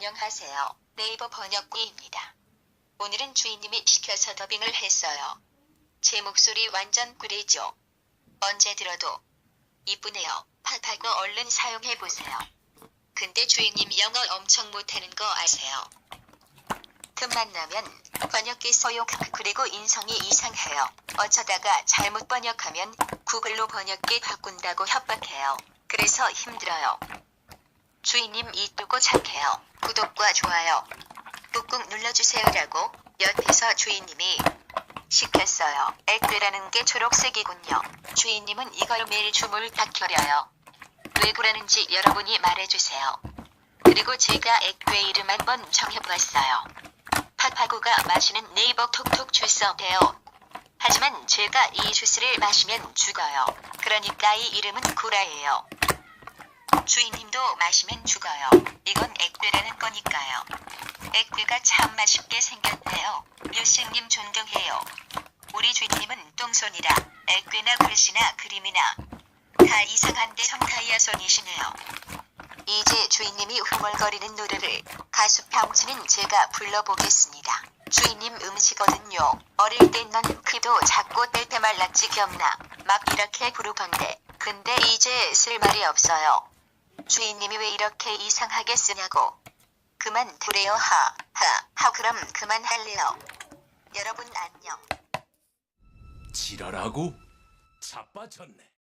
안녕하세요. 네이버 번역구입니다. 오늘은 주인님이 시켜서 더빙을 했어요. 제 목소리 완전 꿀이죠. 언제 들어도 이쁘네요. 팟하고 얼른 사용해보세요. 근데 주인님 영어 엄청 못하는 거 아세요? 틈만 나면 번역기 써요. 그리고 인성이 이상해요. 어쩌다가 잘못 번역하면 구글로 번역기 바꾼다고 협박해요. 그래서 힘들어요. 주인님 이쁘고 착해요. 구독과 좋아요 꾹꾹 눌러주세요라고 옆에서 주인님이 시켰어요. 액괴라는 게 초록색이군요. 주인님은 이걸 매일 주물딱 켜려요. 왜 그러는지 여러분이 말해주세요. 그리고 제가 액괴 이름 한번 정해봤어요. 팥하고가 마시는 네이버 톡톡 주스예요. 하지만 제가 이 주스를 마시면 죽어요. 그러니까 이 이름은 구라예요. 주인님도 마시면 죽어요. 이건 액괴라는 거니까요. 액괴가 참 맛있게 생겼네요. 류생님 존경해요. 우리 주인님은 똥손이라 액괴나 글씨나 그림이나 다 이상한데 성타이아손이시네요. 이제 주인님이 흥얼거리는 노래를 가수 병치는 제가 불러보겠습니다. 주인님 음식거든요. 어릴 땐 난 키도 작고 뗄때 말랐지 기억나. 막 이렇게 부르던데. 근데 이제 쓸 말이 없어요. 주인님이 왜 이렇게 이상하게 쓰냐고. 그만 두래요. 하 그럼 그만할래요. 여러분 안녕. 지랄하고 자빠졌네.